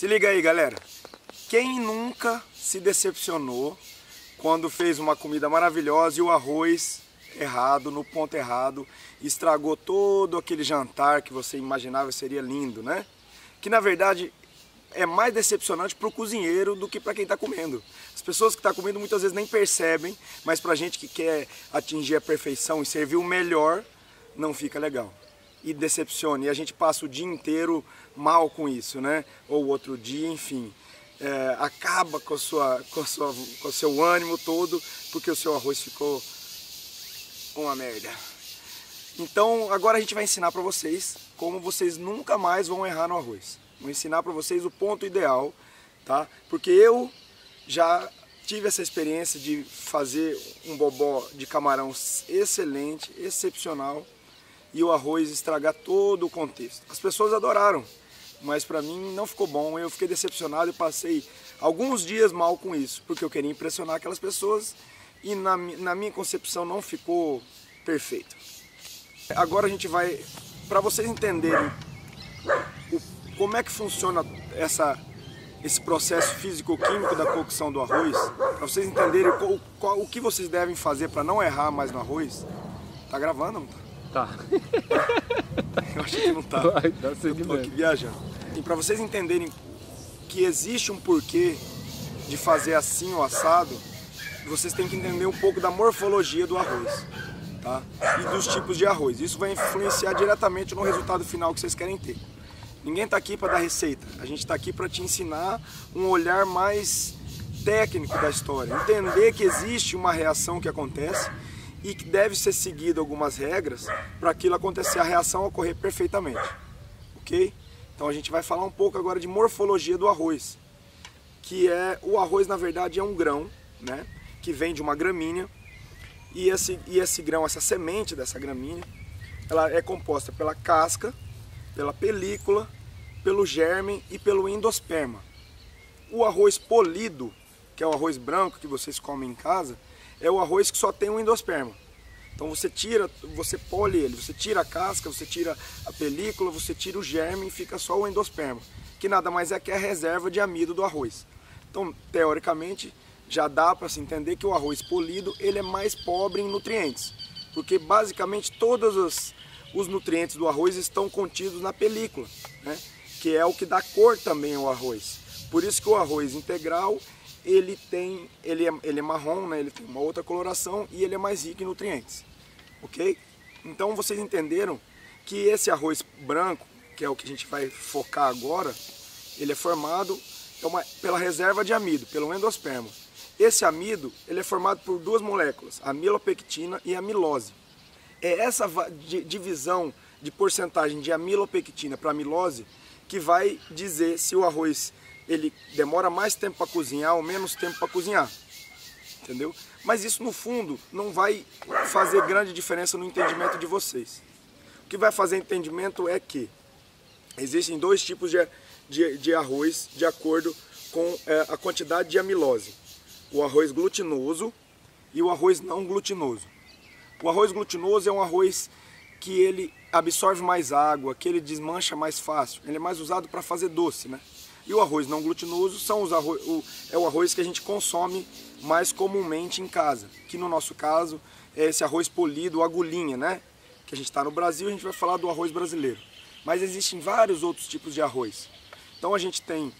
Se liga aí, galera. Quem nunca se decepcionou quando fez uma comida maravilhosa e o arroz errado, no ponto errado, estragou todo aquele jantar que você imaginava seria lindo, né? Que na verdade é mais decepcionante para o cozinheiro do que para quem está comendo. As pessoas que estão comendo muitas vezes nem percebem, mas para a gente que quer atingir a perfeição e servir o melhor, não fica legal. E decepciona, e a gente passa o dia inteiro mal com isso, né? Ou outro dia, enfim. Acaba com o seu ânimo todo, porque o seu arroz ficou uma merda. Então agora a gente vai ensinar para vocês como vocês nunca mais vão errar no arroz. Vou ensinar para vocês o ponto ideal, tá? Porque eu já tive essa experiência de fazer um bobó de camarão excelente, excepcional, e o arroz estragar todo o contexto. As pessoas adoraram, mas para mim não ficou bom. Eu fiquei decepcionado e passei alguns dias mal com isso, porque eu queria impressionar aquelas pessoas e na minha concepção não ficou perfeito. Agora a gente vai, para vocês entenderem como é que funciona esse processo físico-químico da cocção do arroz, para vocês entenderem o que vocês devem fazer para não errar mais no arroz. Tá gravando, não tá? Tá. Eu acho que não tá. Vai, tá eu tô aqui viajando. E para vocês entenderem que existe um porquê de fazer assim o assado, vocês têm que entender um pouco da morfologia do arroz, tá? E dos tipos de arroz. Isso vai influenciar diretamente no resultado final que vocês querem ter. Ninguém está aqui para dar receita, a gente está aqui para te ensinar um olhar mais técnico da história. Entender que existe uma reação que acontece e que deve ser seguido algumas regras para aquilo acontecer, a reação ocorrer perfeitamente, ok? Então a gente vai falar um pouco agora de morfologia do arroz, que o arroz na verdade é um grão, né, que vem de uma gramínea, e esse grão, essa semente dessa gramínea, ela é composta pela casca, pela película, pelo germe e pelo endosperma. O arroz polido, que é o arroz branco que vocês comem em casa, é o arroz que só tem o endosperma. Então você pole ele, você tira a casca, você tira a película, você tira o germe e fica só o endosperma, que nada mais é que a reserva de amido do arroz. Então, teoricamente, já dá para se entender que o arroz polido ele é mais pobre em nutrientes, porque basicamente todos os nutrientes do arroz estão contidos na película, né? Que é o que dá cor também ao arroz. Por isso que o arroz integral ele é marrom, né? Ele tem uma outra coloração e ele é mais rico em nutrientes, ok? Então vocês entenderam que esse arroz branco, que é o que a gente vai focar agora, ele é formado pela reserva de amido, pelo endosperma. Esse amido ele é formado por duas moléculas, a amilopectina e a amilose. É essa divisão de porcentagem de amilopectina para amilose que vai dizer se o arroz ele demora mais tempo para cozinhar ou menos tempo para cozinhar, entendeu? Mas isso no fundo não vai fazer grande diferença no entendimento de vocês. O que vai fazer entendimento é que existem dois tipos de arroz de acordo com a quantidade de amilose. O arroz glutinoso e o arroz não glutinoso. O arroz glutinoso é um arroz que ele absorve mais água, que ele desmancha mais fácil. Ele é mais usado para fazer doce, né? E o arroz não glutinoso é o arroz que a gente consome mais comumente em casa, que no nosso caso é esse arroz polido, o agulhinha, né? Que a gente está no Brasil, a gente vai falar do arroz brasileiro. Mas existem vários outros tipos de arroz. Então a gente tem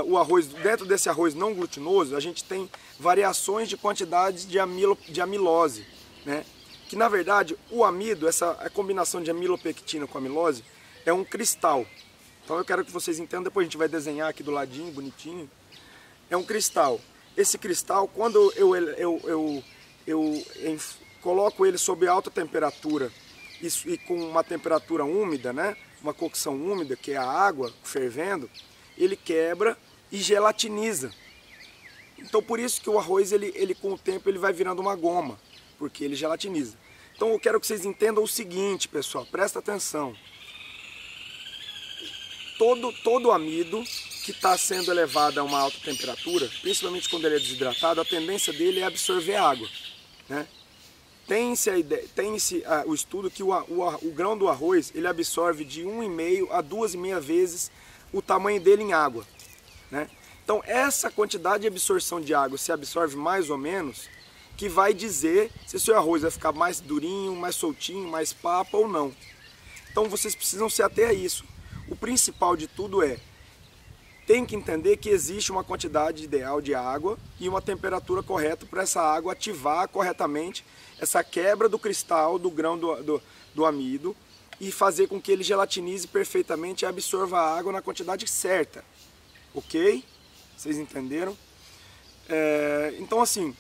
o arroz, dentro desse arroz não glutinoso, a gente tem variações de quantidades de amilose, né? Que na verdade o amido, a combinação de amilopectina com amilose, é um cristal. Então eu quero que vocês entendam, depois a gente vai desenhar aqui do ladinho, bonitinho. É um cristal. Esse cristal, quando eu coloco ele sob alta temperatura e com uma temperatura úmida, né? Uma cocção úmida, que é a água fervendo, ele quebra e gelatiniza. Então por isso que o arroz, ele com o tempo, ele vai virando uma goma, porque ele gelatiniza. Então eu quero que vocês entendam o seguinte, pessoal, presta atenção. Todo amido que está sendo elevado a uma alta temperatura, principalmente quando ele é desidratado, a tendência dele é absorver água, né? Tem-se o estudo que o grão do arroz ele absorve de 1,5 a 2,5 vezes o tamanho dele em água. né? Então essa quantidade de absorção de água se absorve mais ou menos, que vai dizer se o seu arroz vai ficar mais durinho, mais soltinho, mais papa ou não. Então vocês precisam se ater a isso. O principal de tudo tem que entender que existe uma quantidade ideal de água e uma temperatura correta para essa água ativar corretamente essa quebra do cristal do grão do amido e fazer com que ele gelatinize perfeitamente e absorva a água na quantidade certa. Ok? Vocês entenderam? Então assim,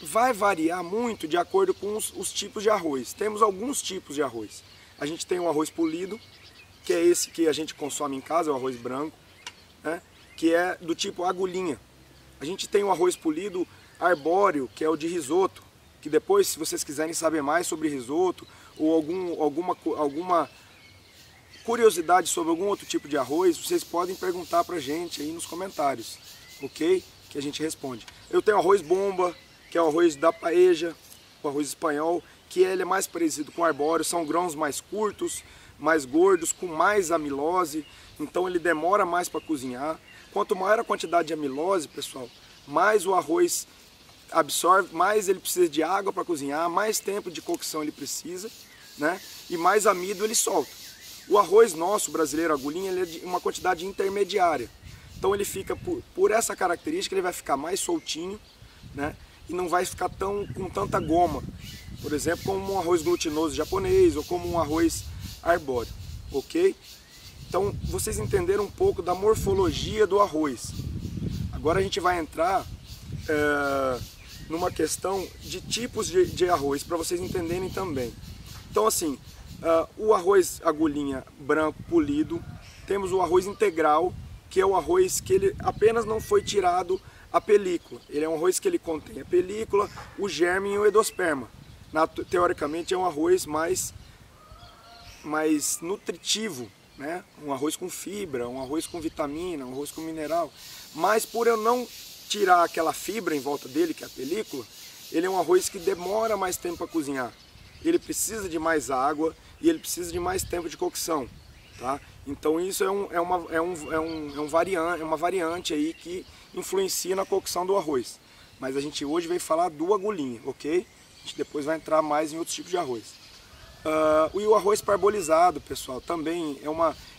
vai variar muito de acordo com os tipos de arroz. Temos alguns tipos de arroz. A gente tem o arroz polido, que é esse que a gente consome em casa, o arroz branco, né? Que é do tipo agulhinha. A gente tem o arroz polido arbóreo, que é o de risoto, que depois, se vocês quiserem saber mais sobre risoto ou alguma curiosidade sobre algum outro tipo de arroz, vocês podem perguntar pra gente aí nos comentários, ok? Que a gente responde. Eu tenho arroz bomba, que é o arroz da paella, o arroz espanhol, que ele é mais parecido com o arbóreo, são grãos mais curtos, mais gordos, com mais amilose, então ele demora mais para cozinhar. Quanto maior a quantidade de amilose, pessoal, mais o arroz absorve, mais ele precisa de água para cozinhar, mais tempo de cocção ele precisa, né? E mais amido ele solta. O arroz nosso, brasileiro agulhinha, ele é de uma quantidade intermediária. Então ele fica, por essa característica, ele vai ficar mais soltinho, né? E não vai ficar com tanta goma, por exemplo, como um arroz glutinoso japonês ou como um arroz arbóreo, ok? Então vocês entenderam um pouco da morfologia do arroz. Agora a gente vai entrar numa questão de tipos de arroz, para vocês entenderem também. Então assim, o arroz agulhinha branco polido, temos o arroz integral, que é o arroz que ele apenas não foi tirado a película. Ele é um arroz que ele contém a película, o germe e o endosperma. Teoricamente é um arroz mais nutritivo, né? Um arroz com fibra, um arroz com vitamina, um arroz com mineral. Mas por eu não tirar aquela fibra em volta dele, que é a película, ele é um arroz que demora mais tempo para cozinhar. Ele precisa de mais água e ele precisa de mais tempo de cocção, tá? Então isso é uma variante aí que influencia na cocção do arroz. Mas a gente hoje veio falar do agulhinha, ok? A gente depois vai entrar mais em outros tipos de arroz. E o arroz parbolizado, pessoal, também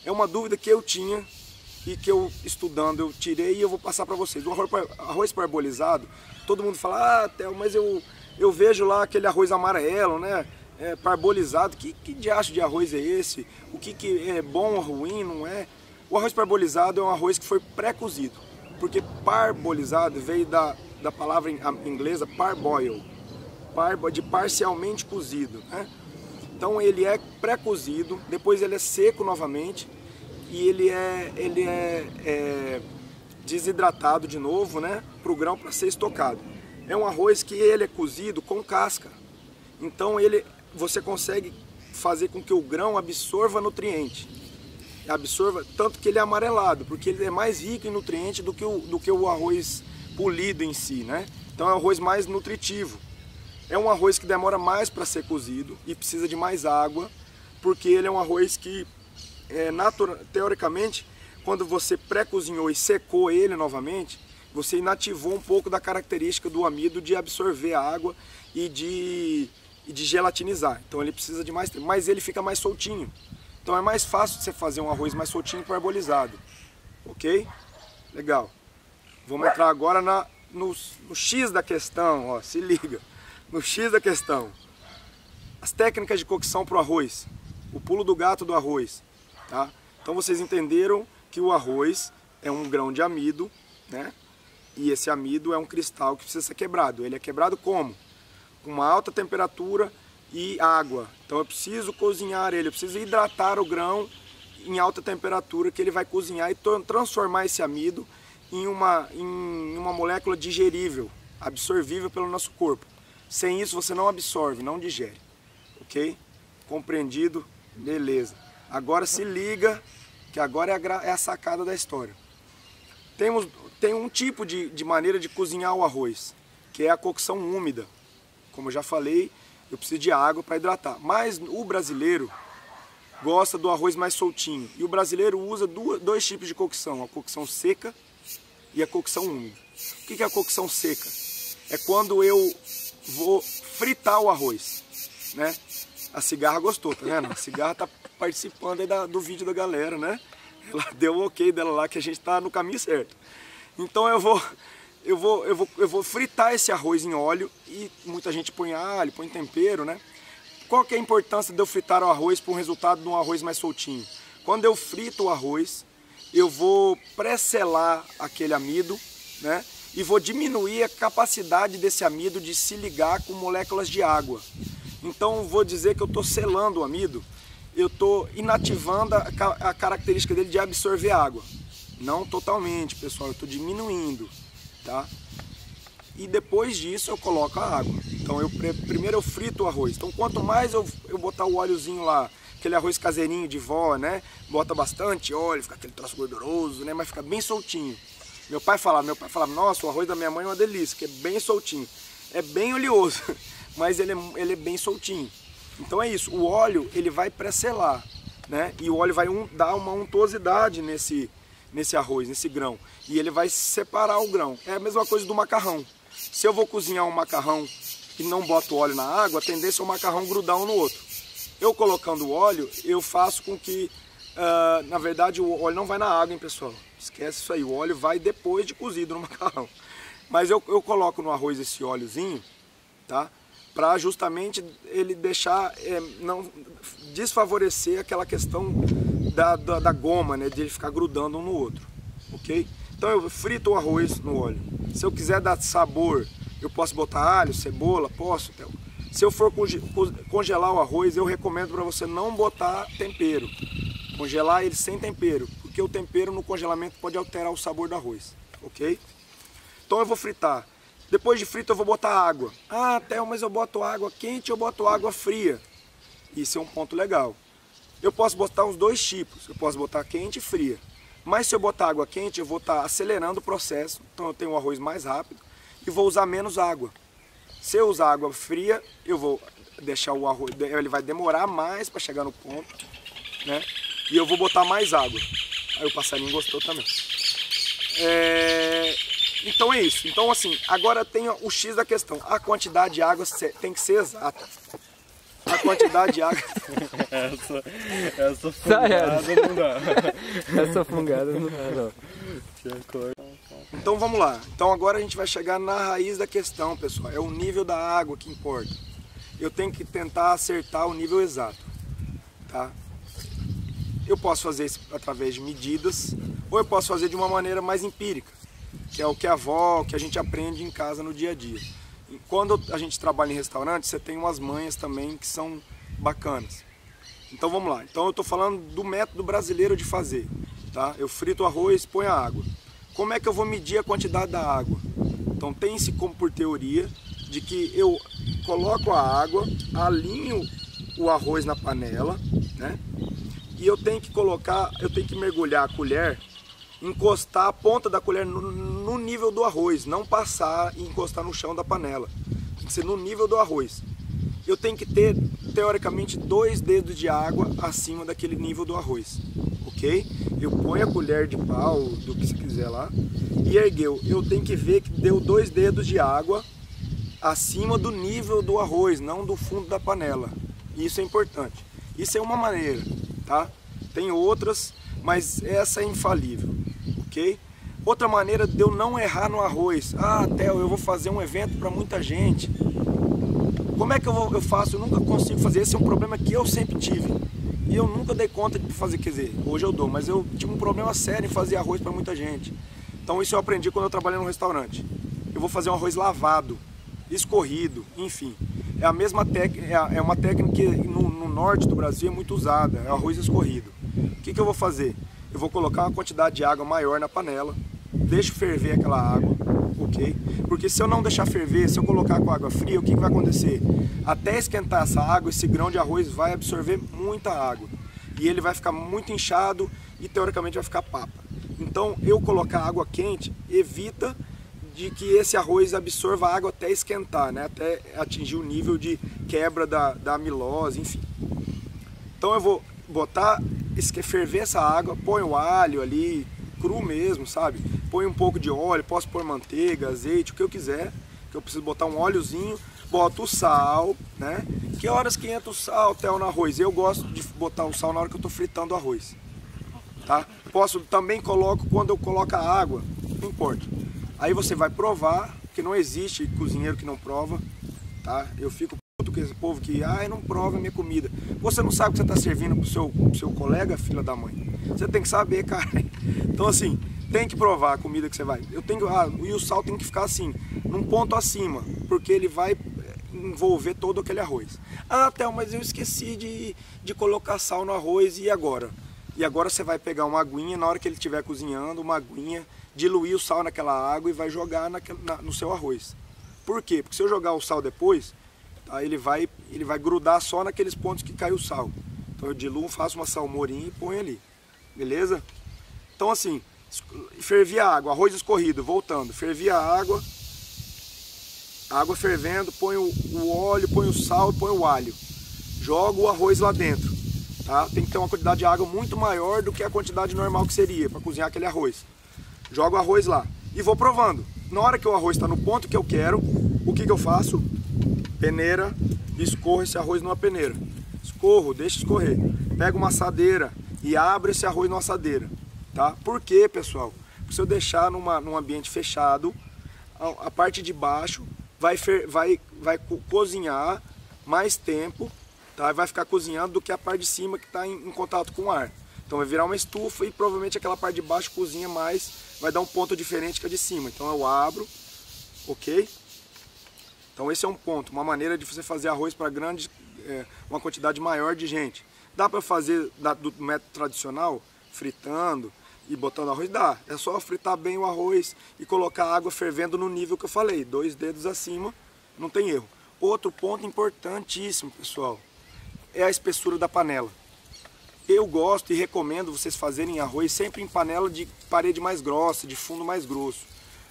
é uma dúvida que eu tinha e que eu, estudando, eu tirei e eu vou passar para vocês. O arroz parbolizado, todo mundo fala, Theo, mas eu vejo lá aquele arroz amarelo, né? Parbolizado, que diacho de arroz é esse? O que é bom ou ruim, não é? O arroz parbolizado é um arroz que foi pré-cozido, porque parbolizado veio da palavra inglesa parboil, de parcialmente cozido, né? Então ele é pré-cozido, depois ele é seco novamente e ele é desidratado de novo, né? Para o grão para ser estocado. É um arroz que ele é cozido com casca, então você consegue fazer com que o grão absorva nutriente, tanto que ele é amarelado, porque ele é mais rico em nutriente do que o arroz polido em si, né? Então é um arroz mais nutritivo. É um arroz que demora mais para ser cozido e precisa de mais água, porque ele é um arroz que, teoricamente, quando você pré-cozinhou e secou ele novamente, você inativou um pouco da característica do amido de absorver a água e de gelatinizar. Então ele precisa de mais tempo, mas ele fica mais soltinho. Então é mais fácil de você fazer um arroz mais soltinho e parbolizado. Ok? Legal. Vamos entrar agora no X da questão, ó, se liga. No X da questão. As técnicas de cocção para o arroz. O pulo do gato do arroz. Tá? Então vocês entenderam que o arroz é um grão de amido, né? E esse amido é um cristal que precisa ser quebrado. Ele é quebrado como? Com uma alta temperatura e água. Então eu preciso cozinhar ele, eu preciso hidratar o grão em alta temperatura, que ele vai cozinhar e transformar esse amido em uma molécula digerível, absorvível pelo nosso corpo. Sem isso você não absorve, não digere. Ok? Compreendido? Beleza. Agora se liga, que agora é a sacada da história. Tem um tipo de maneira de cozinhar o arroz, que é a cocção úmida. Como eu já falei, eu preciso de água para hidratar. Mas o brasileiro, gosta do arroz mais soltinho. E o brasileiro usa dois tipos de cocção, a cocção seca e a cocção úmida. O que é a cocção seca? É quando eu vou fritar o arroz, né? A cigarra gostou, tá vendo? A cigarra tá participando aí do vídeo da galera, né? Ela deu o ok dela lá que a gente tá no caminho certo. Então eu vou fritar esse arroz em óleo e muita gente põe alho, põe tempero, né? Qual que é a importância de eu fritar o arroz para um resultado de um arroz mais soltinho? Quando eu frito o arroz, eu vou pré-selar aquele amido, né? E vou diminuir a capacidade desse amido de se ligar com moléculas de água. Então vou dizer que eu estou selando o amido, eu estou inativando a característica dele de absorver água. Não totalmente, pessoal, eu estou diminuindo, tá? E depois disso eu coloco a água. Então primeiro eu frito o arroz. Então quanto mais eu botar o óleozinho lá, aquele arroz caseirinho de vó, né? Bota bastante óleo, fica aquele troço gorduroso, né? Mas fica bem soltinho. Meu pai falava, nossa, o arroz da minha mãe é uma delícia, que é bem soltinho. É bem oleoso, mas ele é bem soltinho. Então é isso, o óleo ele vai pré-selar, né? E o óleo vai dar uma untuosidade nesse arroz, nesse grão. E ele vai separar o grão. É a mesma coisa do macarrão. Se eu vou cozinhar um macarrão e não boto óleo na água, a tendência é o macarrão grudar um no outro. Eu colocando o óleo, eu faço com que, na verdade, o óleo não vai na água, hein, pessoal? Esquece isso aí, o óleo vai depois de cozido no macarrão. Mas eu coloco no arroz esse óleozinho, tá? Para justamente ele deixar, não desfavorecer aquela questão da goma, né? De ele ficar grudando um no outro, ok? Então eu frito o arroz no óleo. Se eu quiser dar sabor, eu posso botar alho, cebola, posso. Se eu for congelar o arroz, eu recomendo para você não botar tempero. Congelar ele sem tempero, porque o tempero no congelamento pode alterar o sabor do arroz, ok? Então eu vou fritar. Depois de frito eu vou botar água. Ah, Theo, mas eu boto água quente ou boto água fria? Isso é um ponto legal. Eu posso botar os dois tipos, eu posso botar quente e fria. Mas se eu botar água quente, eu vou estar acelerando o processo, então eu tenho um arroz mais rápido e vou usar menos água. Se eu usar água fria, eu vou deixar o arroz, ele vai demorar mais para chegar no ponto, né? E eu vou botar mais água. Aí o passarinho gostou também. Então é isso. Então assim, agora tem o X da questão. A quantidade de água tem que ser exata. A quantidade de água... Essa fungada não dá. Essa fungada não dá, não. Então vamos lá. Então agora a gente vai chegar na raiz da questão, pessoal. É o nível da água que importa. Eu tenho que tentar acertar o nível exato, tá? Eu posso fazer isso através de medidas, ou eu posso fazer de uma maneira mais empírica, que é o que a avó, que a gente aprende em casa no dia a dia. E quando a gente trabalha em restaurante, você tem umas manhas também que são bacanas. Então vamos lá. Então eu estou falando do método brasileiro de fazer, tá? Eu frito o arroz, ponho a água. Como é que eu vou medir a quantidade da água? Então tem-se como por teoria de que eu coloco a água, alinho o arroz na panela, né? E eu tenho que mergulhar a colher, encostar a ponta da colher no nível do arroz, não passar e encostar no chão da panela. Tem que ser no nível do arroz. Eu tenho que ter, teoricamente, 2 dedos de água acima daquele nível do arroz, ok? Eu ponho a colher de pau, do que você quiser lá, e ergueu. Eu tenho que ver que deu 2 dedos de água acima do nível do arroz, não do fundo da panela. Isso é importante. Isso é uma maneira, tá? Tem outras, mas essa é infalível, ok? Outra maneira de eu não errar no arroz. Ah, Theo, eu vou fazer um evento para muita gente. Como é que eu faço? Eu nunca consigo fazer. Esse é um problema que eu sempre tive. E eu nunca dei conta de fazer, quer dizer, hoje eu dou, mas eu tive um problema sério em fazer arroz para muita gente. Então isso eu aprendi quando eu trabalhei no restaurante. Eu vou fazer um arroz lavado, escorrido, enfim. É a mesma técnica, é uma técnica que no norte do Brasil é muito usada, é o arroz escorrido. O que eu vou fazer? Eu vou colocar uma quantidade de água maior na panela, deixo ferver aquela água, ok? Porque se eu não deixar ferver, se eu colocar com água fria, o que vai acontecer? Até esquentar essa água, esse grão de arroz vai absorver muita água. E ele vai ficar muito inchado e teoricamente vai ficar papa. Então eu colocar água quente evita de que esse arroz absorva a água até esquentar, né? Até atingir o nível de quebra da amilose, enfim. Então botar, ferver essa água, põe o alho ali, cru mesmo, sabe? Põe um pouco de óleo, posso pôr manteiga, azeite, o que eu quiser, que eu preciso botar um óleozinho, boto o sal, né? Que horas que entra o sal, Theo, no arroz? Eu gosto de botar o sal na hora que eu tô fritando o arroz, tá? Também coloco quando eu coloco a água, não importa. Aí você vai provar, que não existe cozinheiro que não prova, tá? Eu fico puto com esse povo que, não prova a minha comida. Você não sabe o que você está servindo pro seu colega, filha da mãe. Você tem que saber, cara. Então assim, tem que provar a comida que você vai. E o sal tem que ficar assim, num ponto acima, porque ele vai envolver todo aquele arroz. Theo, mas eu esqueci de colocar sal no arroz, e agora? E agora você vai pegar uma aguinha, na hora que ele estiver cozinhando, uma aguinha, diluir o sal naquela água e vai jogar no seu arroz. Por quê? Porque se eu jogar o sal depois, tá, ele vai grudar só naqueles pontos que caiu o sal. Então eu diluo, faço uma salmourinha e ponho ali. Beleza? Então assim, fervi a água, arroz escorrido, voltando. Fervi a água fervendo, põe o óleo, põe o sal e põe o alho. Jogo o arroz lá dentro. Tá? Tem que ter uma quantidade de água muito maior do que a quantidade normal que seria para cozinhar aquele arroz. Jogo o arroz lá e vou provando. Na hora que o arroz está no ponto que eu quero, o que eu faço? Peneira, escorro esse arroz numa peneira. Escorro, deixa escorrer. Pego uma assadeira e abro esse arroz numa assadeira. Tá? Por quê, pessoal? Porque se eu deixar num ambiente fechado, a parte de baixo vai cozinhar mais tempo, tá? Vai ficar cozinhando do que a parte de cima que está em contato com o ar. Então vai virar uma estufa e provavelmente aquela parte de baixo cozinha mais, vai dar um ponto diferente que a de cima. Então eu abro, ok? Então esse é um ponto, uma maneira de você fazer arroz para uma quantidade maior de gente. Dá para fazer do método tradicional, fritando e botando arroz? Dá. É só fritar bem o arroz e colocar a água fervendo no nível que eu falei, 2 dedos acima, não tem erro. Outro ponto importantíssimo, pessoal, é a espessura da panela. Eu gosto e recomendo vocês fazerem arroz sempre em panela de parede mais grossa, de fundo mais grosso.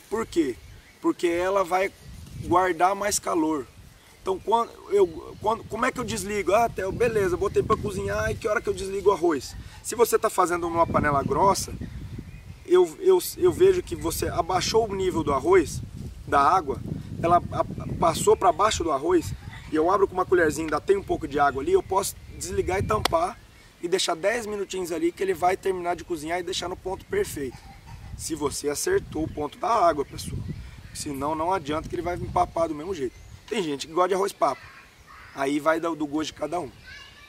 Por quê? Porque ela vai guardar mais calor. Então, como é que eu desligo? Theo, beleza, botei para cozinhar, e que hora que eu desligo o arroz? Se você está fazendo numa panela grossa, eu vejo que você abaixou o nível do arroz, da água, ela passou para baixo do arroz, e eu abro com uma colherzinha, ainda tem um pouco de água ali, eu posso desligar e tampar, e deixar 10 minutinhos ali que ele vai terminar de cozinhar e deixar no ponto perfeito. Se você acertou o ponto da água, pessoal. Senão não adianta que ele vai empapar do mesmo jeito. Tem gente que gosta de arroz papa. Aí vai do gosto de cada um.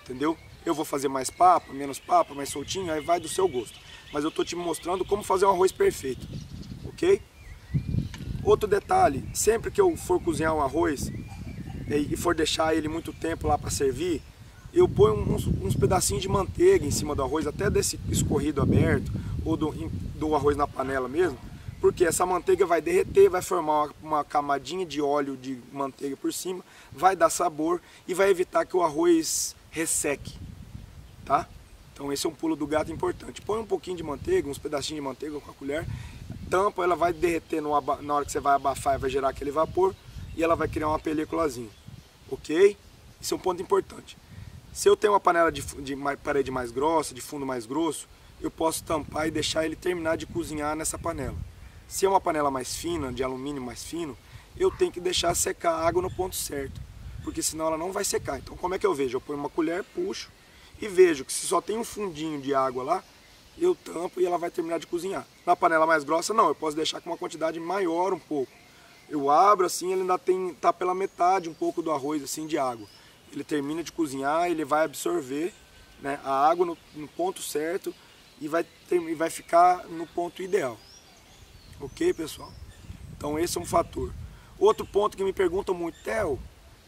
Entendeu? Eu vou fazer mais papa, menos papa, mais soltinho, aí vai do seu gosto. Mas eu tô te mostrando como fazer um arroz perfeito. Ok? Outro detalhe, sempre que eu for cozinhar um arroz e for deixar ele muito tempo lá para servir, eu ponho uns pedacinhos de manteiga em cima do arroz, até desse escorrido aberto, ou do arroz na panela mesmo, porque essa manteiga vai derreter, vai formar uma camadinha de óleo de manteiga por cima, vai dar sabor e vai evitar que o arroz resseque, tá? Então esse é um pulo do gato importante. Põe um pouquinho de manteiga, uns pedacinhos de manteiga com a colher, tampa, ela vai derreter na hora que você vai abafar, vai gerar aquele vapor e ela vai criar uma películazinha, ok? Esse é um ponto importante. Se eu tenho uma panela de parede mais grossa, de fundo mais grosso, eu posso tampar e deixar ele terminar de cozinhar nessa panela. Se é uma panela mais fina, de alumínio mais fino, eu tenho que deixar secar a água no ponto certo, porque senão ela não vai secar. Então como é que eu vejo? Eu ponho uma colher, puxo e vejo que se só tem um fundinho de água lá, eu tampo e ela vai terminar de cozinhar. Na panela mais grossa não, eu posso deixar com uma quantidade maior um pouco. Eu abro assim, ele ainda tá pela metade um pouco do arroz assim de água. Ele termina de cozinhar, ele vai absorver, né, a água no ponto certo e vai ficar no ponto ideal. Ok, pessoal? Então esse é um fator. Outro ponto que me perguntam muito, Theo,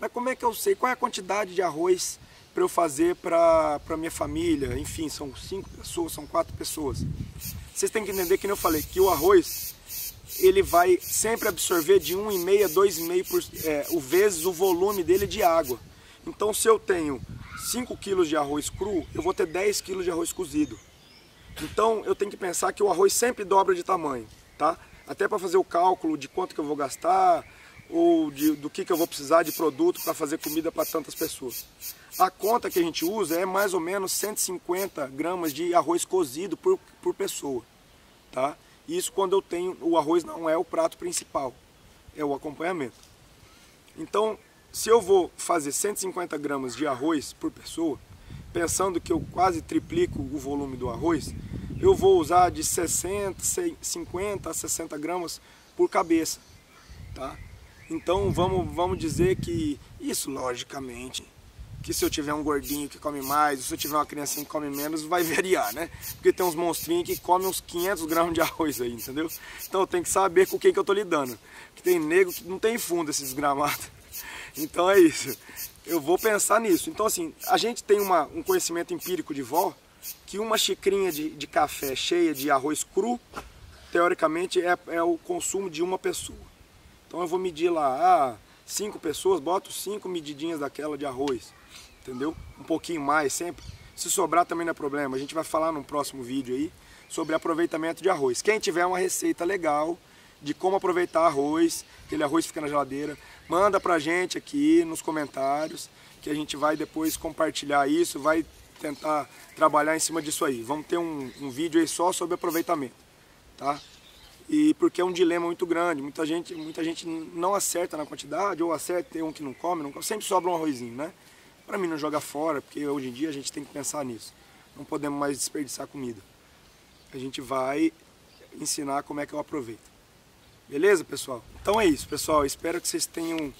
mas como é que eu sei qual é a quantidade de arroz para eu fazer para minha família? Enfim, são 5 pessoas, são 4 pessoas. Vocês têm que entender que eu falei que o arroz ele vai sempre absorver de 1,5 a 2,5 vezes o volume dele de água. Então se eu tenho 5 kg de arroz cru, eu vou ter 10 kg de arroz cozido. Então eu tenho que pensar que o arroz sempre dobra de tamanho, tá? Até para fazer o cálculo de quanto que eu vou gastar, ou do que eu vou precisar de produto para fazer comida para tantas pessoas. A conta que a gente usa é mais ou menos 150 gramas de arroz cozido por pessoa, tá? Isso quando eu tenho, o arroz não é o prato principal, é o acompanhamento. Então, se eu vou fazer 150 gramas de arroz por pessoa, pensando que eu quase triplico o volume do arroz, eu vou usar de 50 a 60 gramas por cabeça, tá? Então vamos dizer que isso, logicamente, que se eu tiver um gordinho que come mais, ou se eu tiver uma criancinha que come menos, vai variar, né? Porque tem uns monstrinhos que comem uns 500 gramas de arroz aí, entendeu? Então eu tenho que saber com quem que eu tô lidando. Porque tem nego que não tem fundo esses gramados. Então é isso. Eu vou pensar nisso. Então assim, a gente tem um conhecimento empírico de vó, que uma xicrinha de café cheia de arroz cru, teoricamente é o consumo de uma pessoa. Então eu vou medir lá, 5 pessoas, boto 5 medidinhas daquela de arroz, entendeu? Um pouquinho mais sempre. Se sobrar também não é problema, a gente vai falar num próximo vídeo aí sobre aproveitamento de arroz. Quem tiver uma receita legal de como aproveitar arroz, aquele arroz fica na geladeira, manda pra gente aqui nos comentários, que a gente vai depois compartilhar isso, vai tentar trabalhar em cima disso aí. Vamos ter um vídeo aí só sobre aproveitamento, tá? E porque é um dilema muito grande, muita gente não acerta na quantidade, ou acerta, tem um que não come, sempre sobra um arrozinho, né? Para mim não joga fora, porque hoje em dia a gente tem que pensar nisso. Não podemos mais desperdiçar comida. A gente vai ensinar como é que eu aproveito. Beleza, pessoal? Então é isso, pessoal. Espero que vocês tenham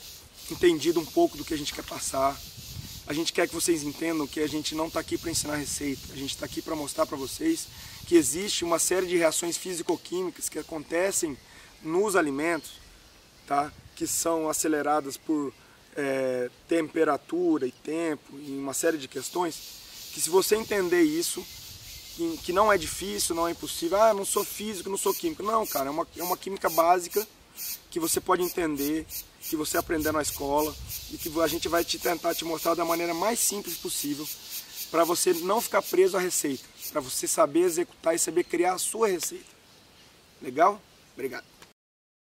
entendido um pouco do que a gente quer passar. A gente quer que vocês entendam que a gente não está aqui para ensinar receita, a gente está aqui para mostrar para vocês que existe uma série de reações físico-químicas que acontecem nos alimentos, tá? Que são aceleradas por temperatura e tempo e uma série de questões, que se você entender isso, que não é difícil, não é impossível, eu não sou físico, não sou químico. Não, cara, é uma química básica que você pode entender, que você aprender na escola e que a gente vai tentar te mostrar da maneira mais simples possível para você não ficar preso à receita, para você saber executar e saber criar a sua receita. Legal? Obrigado.